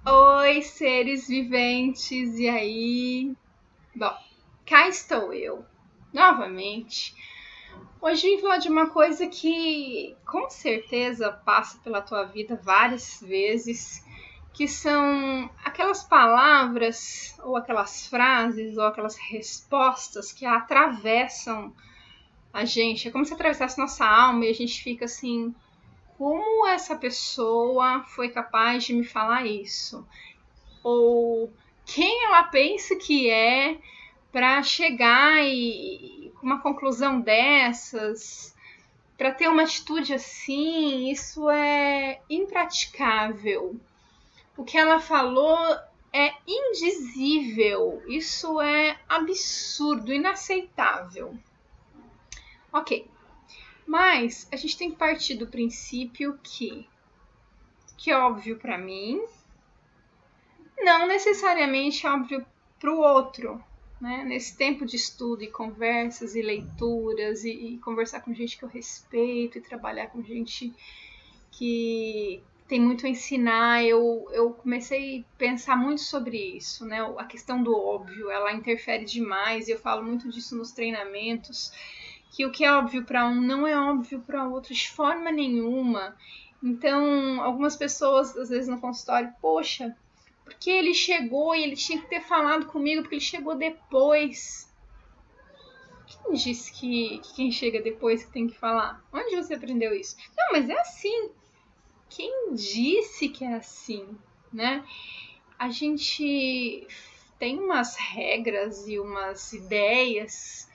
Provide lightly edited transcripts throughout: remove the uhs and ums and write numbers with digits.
Oi, seres viventes, e aí? Bom, cá estou eu, novamente. Hoje vim falar de uma coisa que com certeza passa pela tua vida várias vezes, que são aquelas palavras, ou aquelas frases, ou aquelas respostas que atravessam a gente. É como se atravessasse nossa alma e a gente fica assim: como essa pessoa foi capaz de me falar isso? Ou quem ela pensa que é para chegar e uma conclusão dessas, para ter uma atitude assim, isso é impraticável. O que ela falou é indizível, isso é absurdo, inaceitável. Ok, mas a gente tem que partir do princípio que é óbvio para mim, não necessariamente óbvio para o outro. Né? Nesse tempo de estudo e conversas e leituras e conversar com gente que eu respeito e trabalhar com gente que tem muito a ensinar, eu comecei a pensar muito sobre isso, né? A questão do óbvio, ela interfere demais, e eu falo muito disso nos treinamentos, que o que é óbvio para um não é óbvio para outro de forma nenhuma. Então, algumas pessoas, às vezes no consultório, poxa, porque ele chegou e ele tinha que ter falado comigo porque ele chegou depois. Quem disse que quem chega depois que tem que falar? Onde você aprendeu isso? Não, mas é assim. Quem disse que é assim, né? A gente tem umas regras e umas ideias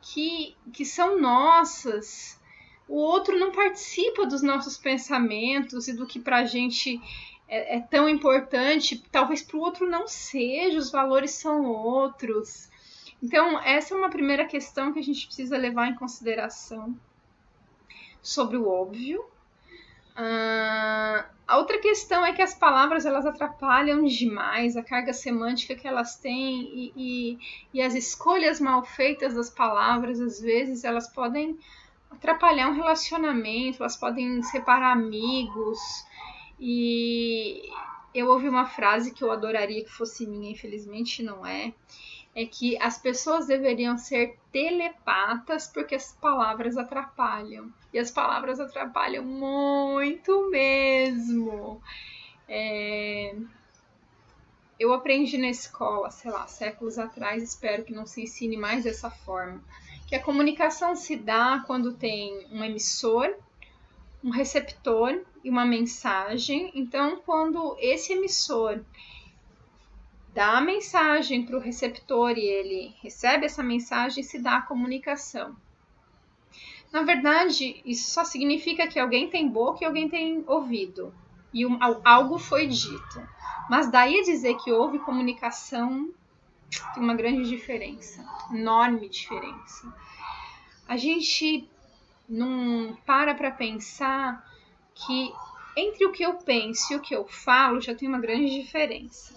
que são nossas. O outro não participa dos nossos pensamentos e do que pra gente é tão importante. Talvez pro outro não seja, os valores são outros. Então, essa é uma primeira questão que a gente precisa levar em consideração sobre o óbvio. A outra questão é que as palavras elas atrapalham demais a carga semântica que elas têm e as escolhas mal feitas das palavras, às vezes, elas podem atrapalhar um relacionamento, elas podem separar amigos. E eu ouvi uma frase que eu adoraria que fosse minha, infelizmente não é. É que as pessoas deveriam ser telepatas porque as palavras atrapalham. E as palavras atrapalham muito mesmo. Eu aprendi na escola, sei lá, séculos atrás, espero que não se ensine mais dessa forma, que a comunicação se dá quando tem um emissor, um receptor e uma mensagem. Então, quando esse emissor dá a mensagem para o receptor e ele recebe essa mensagem, se dá a comunicação. Na verdade, isso só significa que alguém tem boca e alguém tem ouvido. E algo foi dito. Mas daí a dizer que houve comunicação tem uma grande diferença. Enorme diferença. A gente não para pensar que entre o que eu penso e o que eu falo já tem uma grande diferença,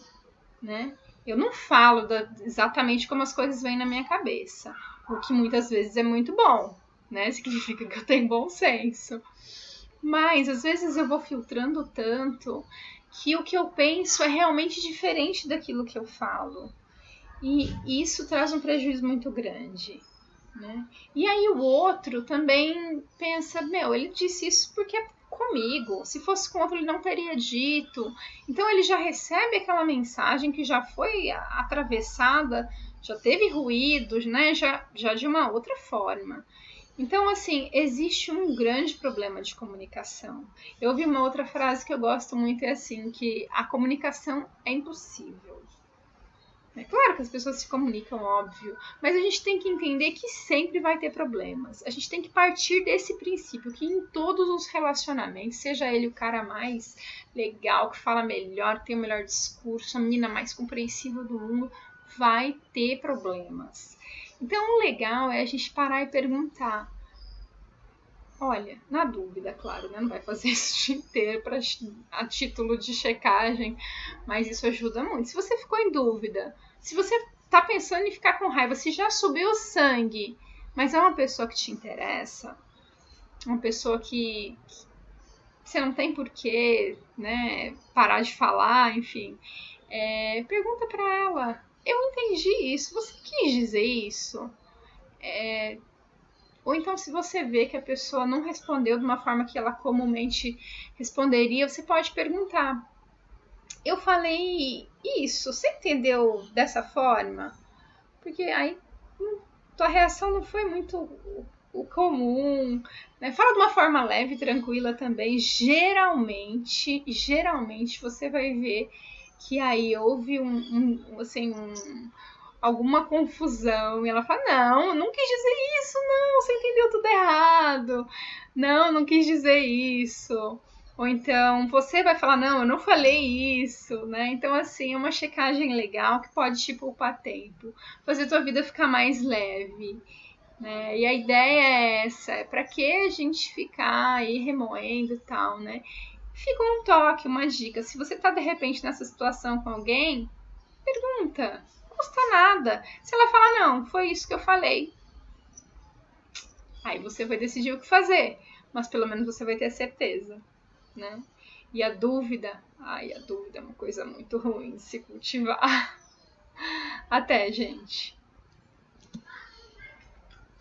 né? Eu não falo exatamente como as coisas vêm na minha cabeça, o que muitas vezes é muito bom, né? Significa que eu tenho bom senso. Mas às vezes eu vou filtrando tanto que o que eu penso é realmente diferente daquilo que eu falo. E isso traz um prejuízo muito grande. Né? E aí o outro também pensa, meu, ele disse isso porque é comigo. Se fosse com outro, ele não teria dito. Então ele já recebe aquela mensagem que já foi atravessada, já teve ruídos, né? Já de uma outra forma. Então, assim, existe um grande problema de comunicação. Eu ouvi uma outra frase que eu gosto muito, é assim, que a comunicação é impossível. É claro que as pessoas se comunicam, óbvio, mas a gente tem que entender que sempre vai ter problemas. A gente tem que partir desse princípio que em todos os relacionamentos, seja ele o cara mais legal, que fala melhor, tem o melhor discurso, a menina mais compreensiva do mundo, vai ter problemas. Então, o legal é a gente parar e perguntar. Olha, na dúvida, claro, né? Não vai fazer isso o dia inteiro a título de checagem, mas isso ajuda muito. Se você ficou em dúvida, se você tá pensando em ficar com raiva, se já subiu o sangue, mas é uma pessoa que te interessa, uma pessoa que você não tem porquê, né, parar de falar, enfim. Pergunta para ela. Eu entendi isso. Você quis dizer isso? Ou então, se você vê que a pessoa não respondeu de uma forma que ela comumente responderia, você pode perguntar. Eu falei isso, você entendeu dessa forma? Porque aí tua reação não foi muito o comum, né? Fala de uma forma leve, tranquila também. Geralmente você vai ver que aí houve alguma confusão e ela fala, não, eu não quis dizer isso, não, você entendeu tudo errado. Não, não quis dizer isso. Ou então você vai falar, não, eu não falei isso, né? Então, assim, é uma checagem legal que pode te poupar tempo, fazer tua vida ficar mais leve, né? E a ideia é essa, é para que a gente ficar aí remoendo e tal, né? Fica um toque, uma dica. Se você tá de repente nessa situação com alguém, pergunta. Não custa nada. Se ela falar, não, foi isso que eu falei. Aí você vai decidir o que fazer. Mas pelo menos você vai ter a certeza, né? E a dúvida é uma coisa muito ruim de se cultivar. Até, gente.